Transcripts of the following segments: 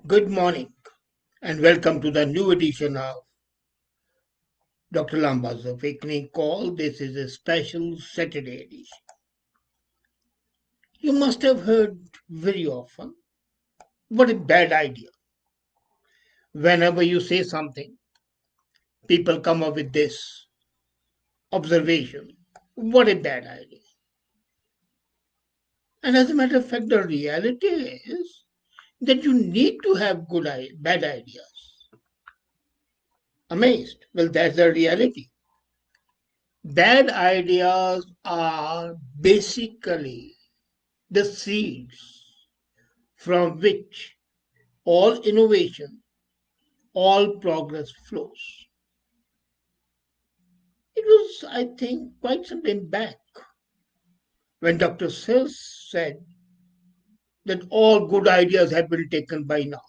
Good morning and welcome to the new edition of Dr. Lamba's Awakening Call. This is a special Saturday edition. You must have heard very often what a bad idea. Whenever you say something, people come up with this observation. What a bad idea. And as a matter of fact, the reality is that you need to have bad ideas. Amazed? Well, that's the reality. Bad ideas are basically the seeds from which all innovation, all progress flows. It was, I think, quite some time back when Dr. Sills said that all good ideas have been taken by now.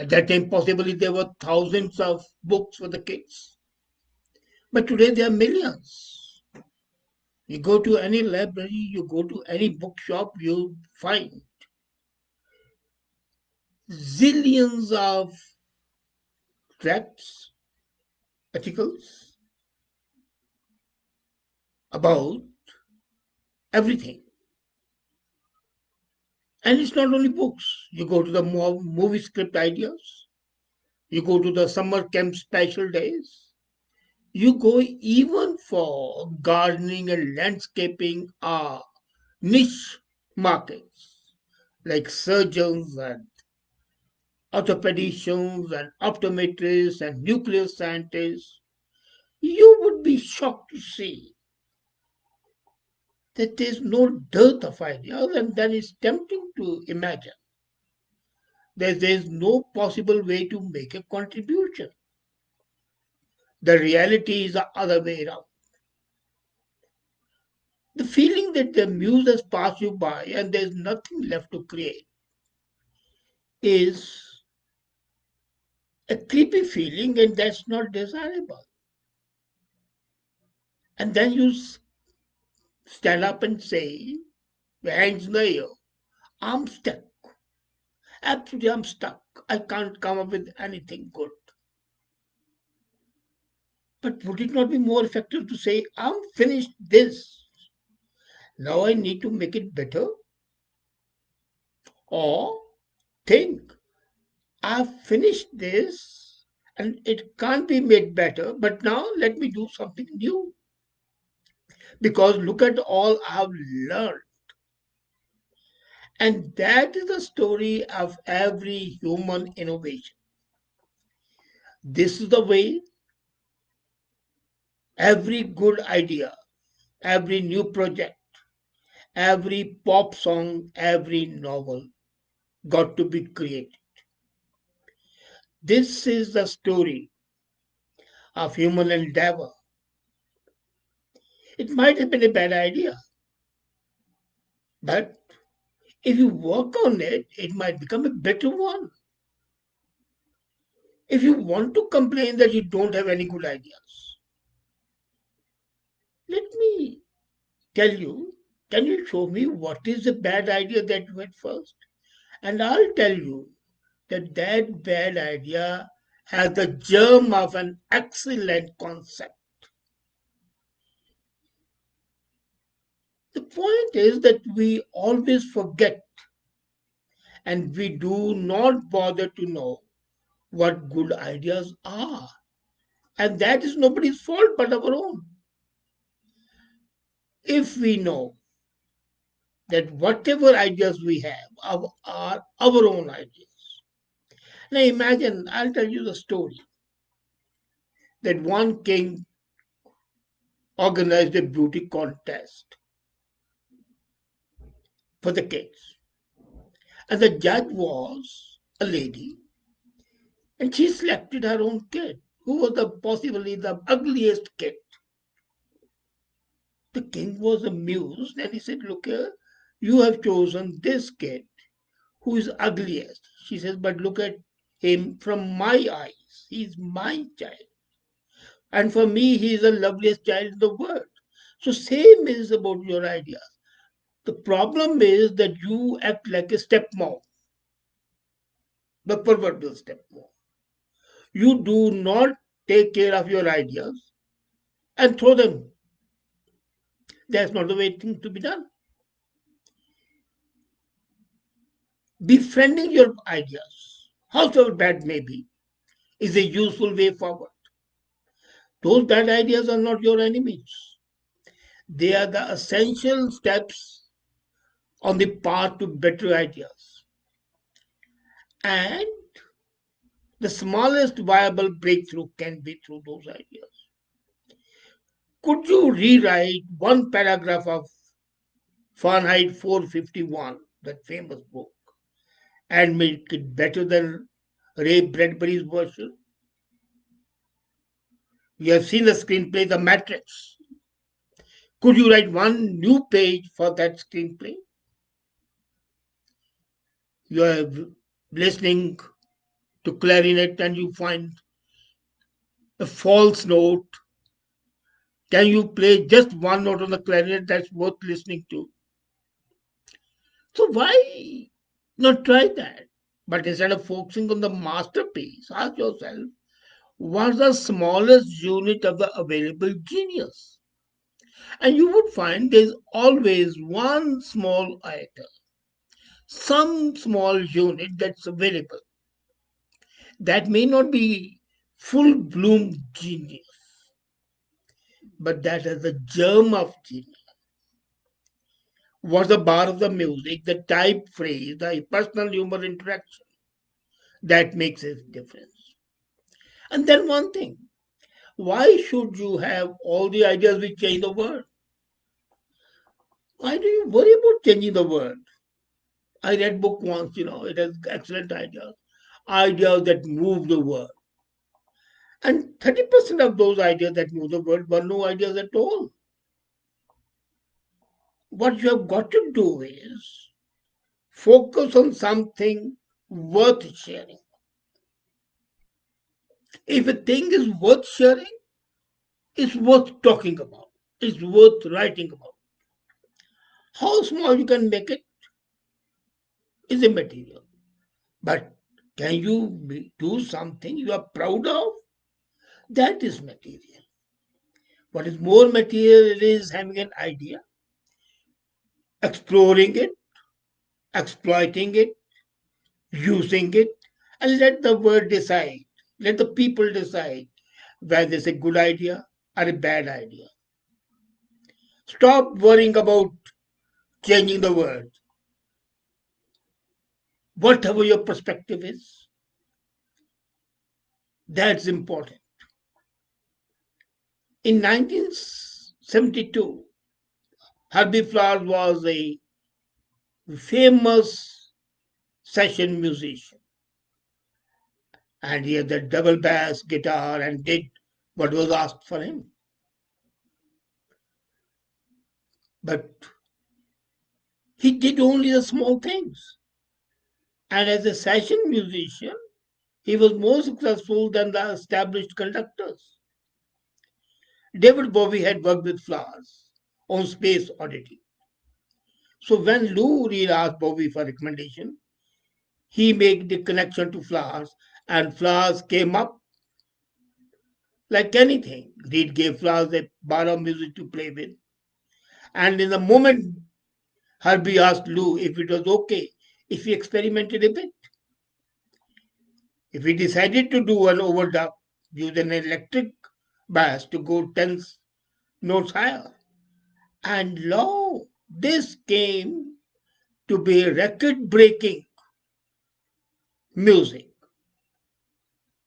At that time, possibly there were thousands of books for the kids, but today there are millions. You go to any library, you go to any bookshop, you find zillions of tracts, articles about everything. And it's not only books. You go to the movie script ideas, you go to the summer camp special days, you go even for gardening and landscaping niche markets like surgeons and orthopedicians and optometrists and nuclear scientists. You would be shocked to see that there's no dearth of ideas, and that is tempting to imagine that there's no possible way to make a contribution. The reality is the other way around. The feeling that the muse has passed you by and there's nothing left to create is a creepy feeling, and that's not desirable. And then you stand up and say, hands in the air, I'm stuck. Absolutely, I'm stuck. I can't come up with anything good. But would it not be more effective to say, I'm finished this? Now I need to make it better? Or think, I've finished this and it can't be made better, but now let me do something new. Because look at all I've learned. And that is the story of every human innovation. This is the way every good idea, every new project, every pop song, every novel got to be created. This is the story of human endeavor. It might have been a bad idea, but if you work on it, it might become a better one. If you want to complain that you don't have any good ideas, let me tell you, can you show me what is the bad idea that you had first? And I'll tell you that that bad idea has the germ of an excellent concept. The point is that we always forget and we do not bother to know what good ideas are. And that is nobody's fault but our own. If we know that whatever ideas we have are our own ideas. Now imagine, I'll tell you the story that one king organized a beauty contest for the kids. And the judge was a lady, and she selected her own kid, who was possibly the ugliest kid. The king was amused and he said, look here, you have chosen this kid who is ugliest. She says, but look at him from my eyes. He's my child. And for me, he is the loveliest child in the world. So same is about your ideas. The problem is that you act like a stepmom, the proverbial stepmom. You do not take care of your ideas and throw them. That's not the way things to be done. Befriending your ideas, however bad may be, is a useful way forward. Those bad ideas are not your enemies. They are the essential steps on the path to better ideas. And the smallest viable breakthrough can be through those ideas. Could you rewrite one paragraph of Fahrenheit 451, that famous book, and make it better than Ray Bradbury's version? You have seen the screenplay The Matrix. Could you write one new page for that screenplay? You are listening to clarinet and you find a false note. Can you play just one note on the clarinet that's worth listening to? So why not try that? But instead of focusing on the masterpiece, ask yourself, what's the smallest unit of the available genius? And you would find there's always one small item, some small unit that's available. That may not be full bloom genius, but that has the germ of genius. Was the bar of the music, the type phrase, the personal humor interaction that makes a difference. And then one thing, why should you have all the ideas which change the world? Why do you worry about changing the world? I read book once, it has excellent ideas, ideas that move the world. And 30% of those ideas that move the world were no ideas at all. What you have got to do is focus on something worth sharing. If a thing is worth sharing, it's worth talking about. It's worth writing about. How small you can make it is immaterial. But can you do something you are proud of? That is material. What is more material is having an idea, exploring it, exploiting it, using it, and let the world decide. Let the people decide whether it's a good idea or a bad idea. Stop worrying about changing the world. Whatever your perspective is, that's important. In 1972, Herbie Flowers was a famous session musician, and he had the double bass guitar and did what was asked for him. But he did only the small things. And as a session musician, he was more successful than the established conductors. David Bowie had worked with Flowers on Space Oddity. So when Lou Reed asked Bowie for recommendation, he made the connection to Flowers, and Flowers came up like anything. Reed gave Flowers a bar of music to play with, and in the moment, Herbie asked Lou if it was okay if he experimented a bit. If he decided to do an overdub, use an electric bass to go 10 notes higher. And lo, this came to be record breaking music.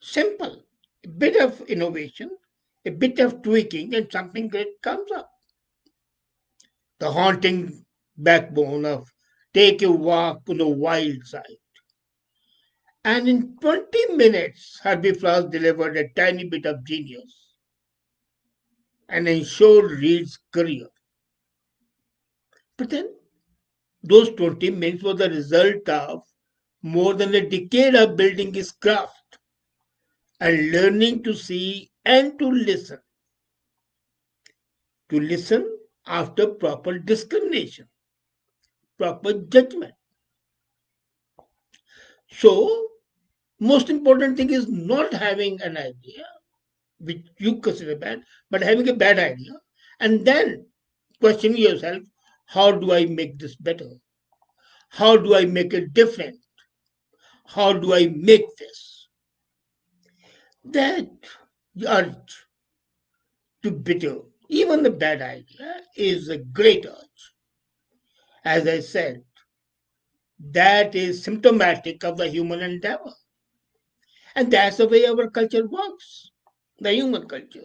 Simple. A bit of innovation, a bit of tweaking, and something great comes up. The haunting backbone of Take a Walk on the Wild Side. And in 20 minutes, Herbie Frost delivered a tiny bit of genius and ensured Reed's career. But then, those 20 minutes were the result of more than a decade of building his craft and learning to see and to listen. To listen after proper discrimination. proper judgment. So, most important thing is not having an idea which you consider bad, but having a bad idea and then questioning yourself, how do I make this better? How do I make it different? How do I make this? That urge to better, even the bad idea, is a great urge. As I said, that is symptomatic of the human endeavor. And that's the way our culture works, the human culture.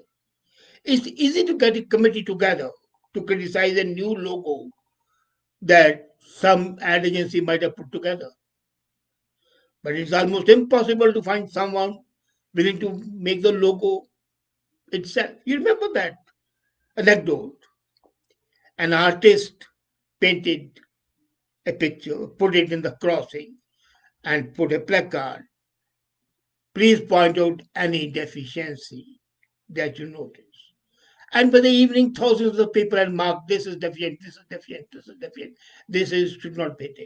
It's easy to get a committee together to criticize a new logo that some ad agency might have put together. But it's almost impossible to find someone willing to make the logo itself. You remember that anecdote? An artist painted a picture, put it in the crossing, and put a placard. Please point out any deficiency that you notice. And by the evening, thousands of people had marked this is deficient, this is deficient, this is deficient, this is should not be there.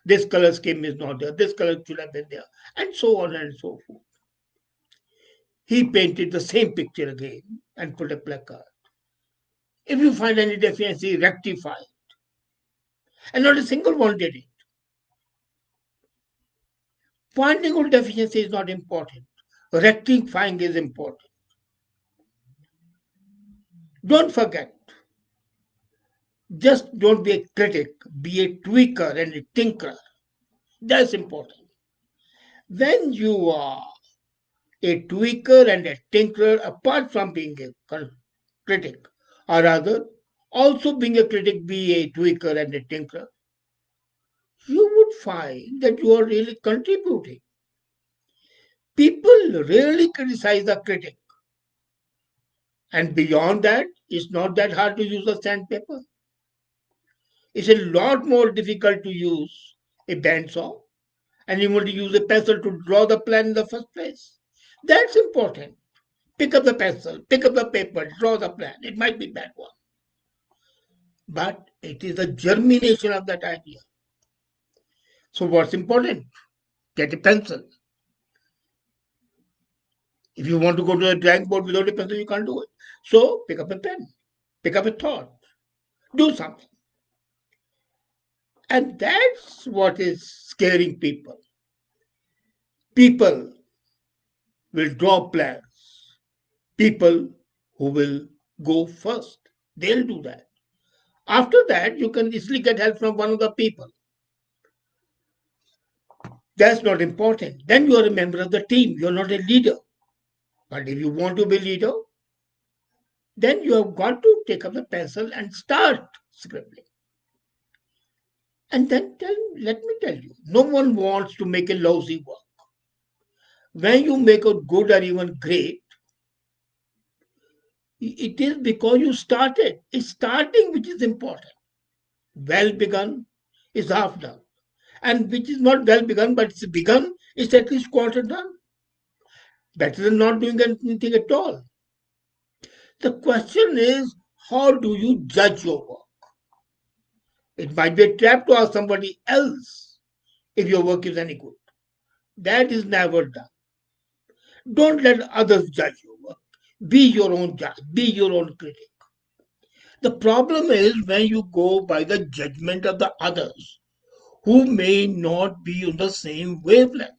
This color scheme is not there, this color should have been there, and so on and so forth. He painted the same picture again and put a placard. If you find any deficiency, rectify it. And not a single one did it. Finding out deficiency is not important. Rectifying is important. Don't forget, just don't be a critic, be a tweaker and a tinkerer. That's important. When you are a tweaker and a tinkerer, apart from being a critic, or rather, also being a critic, be a tweaker and a tinkerer, you would find that you are really contributing. People rarely criticize the critic. And beyond that, it's not that hard to use a sandpaper. It's a lot more difficult to use a bandsaw and you want to use a pencil to draw the plan in the first place. That's important. Pick up the pencil, pick up the paper, draw the plan. It might be a bad one, but it is the germination of that idea. So what's important? Get a pencil. If you want to go to a drawing board without a pencil, you can't do it. So pick up a pen, pick up a thought, do something. And that's what is scaring people. People will draw plans. People who will go first, they'll do that. After that, you can easily get help from one of the people. That's not important. Then you are a member of the team. You're not a leader. But if you want to be leader, then you have got to take up the pencil and start scribbling. And then let me tell you, no one wants to make a lousy work. When you make it good or even great, it is because you started. It's starting which is important. Well begun is half done. And which is not well begun, but it's begun, it's at least quarter done. Better than not doing anything at all. The question is, how do you judge your work? It might be a trap to ask somebody else if your work is any good. That is never done. Don't let others judge your work. Be your own judge, be your own critic. The problem is when you go by the judgment of the others who may not be on the same wavelength.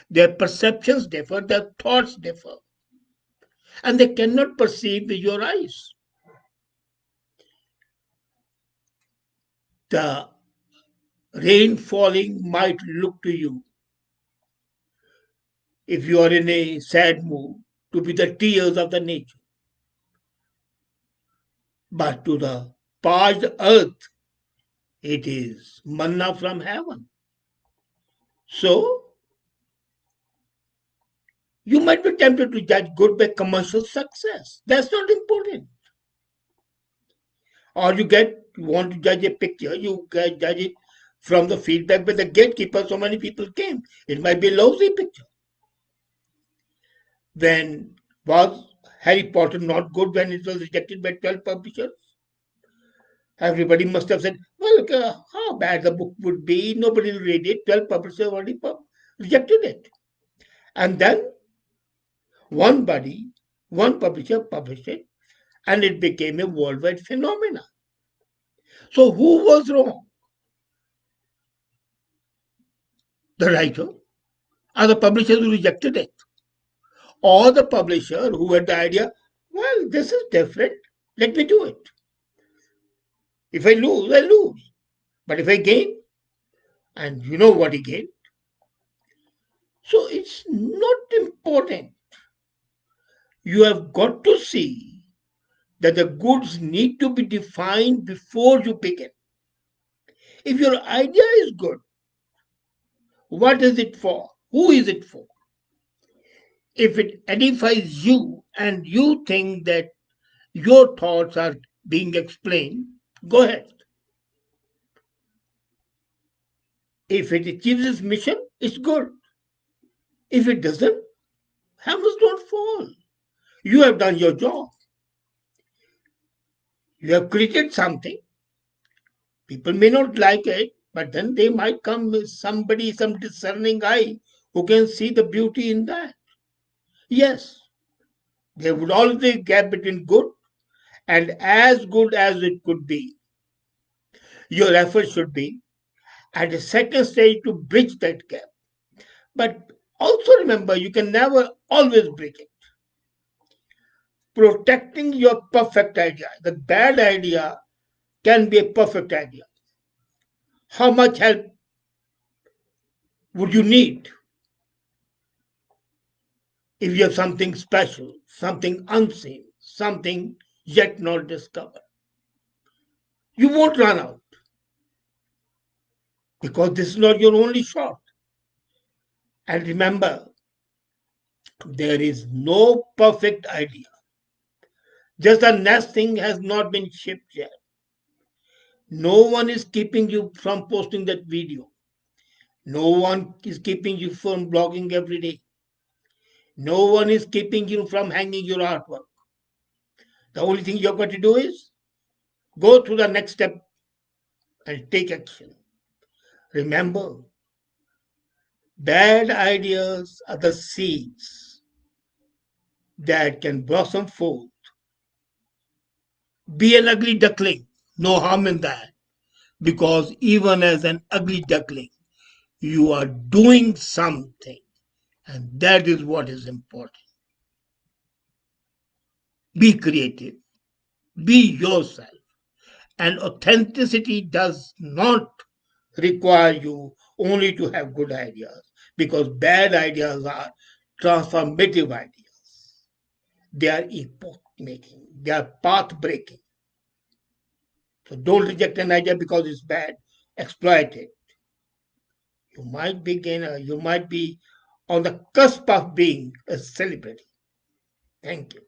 Their perceptions differ, their thoughts differ, and they cannot perceive with your eyes. The rain falling might look to you, if you are in a sad mood, to be the tears of the nature. But to the parched earth, it is manna from heaven. So, you might be tempted to judge good by commercial success. That's not important. Or you want to judge a picture, you judge it from the feedback by the gatekeeper. So many people came. It might be a lousy picture. When was Harry Potter not good when it was rejected by 12 publishers? Everybody must have said, well, how bad the book would be. Nobody will read it. 12 publishers already rejected it. And then one body, one publisher published it, and it became a worldwide phenomenon. So who was wrong? The writer or the publishers who rejected it? Or the publisher who had the idea, well, this is different. Let me do it. If I lose, I lose. But if I gain, and you know what he gained, so it's not important. You have got to see that the goods need to be defined before you begin. If your idea is good, what is it for? Who is it for? If it edifies you and you think that your thoughts are being explained, go ahead. If it achieves its mission, it's good. If it doesn't, hammers don't fall. You have done your job. You have created something. People may not like it, but then they might come with somebody, some discerning eye who can see the beauty in that. Yes, there would always be a gap between good and as good as it could be. Your effort should be at a second stage to bridge that gap. But also remember, you can never always bridge it. Protecting your perfect idea. The bad idea can be a perfect idea. How much help would you need if you have something special, something unseen, something yet not discovered? You won't run out because this is not your only shot. And remember, there is no perfect idea. Just the next thing has not been shipped yet. No one is keeping you from posting that video. No one is keeping you from blogging every day. No one is keeping you from hanging your artwork. The only thing you've got to do is go to the next step and take action. Remember, bad ideas are the seeds that can blossom forth. Be an ugly duckling, no harm in that, because even as an ugly duckling, you are doing something, and that is what is important. Be creative, be yourself, and authenticity does not require you only to have good ideas, because bad ideas are transformative ideas. They are epoch making, they are path breaking. So don't reject an idea because it's bad, exploit it. You might be on the cusp of being a celebrity. Thank you.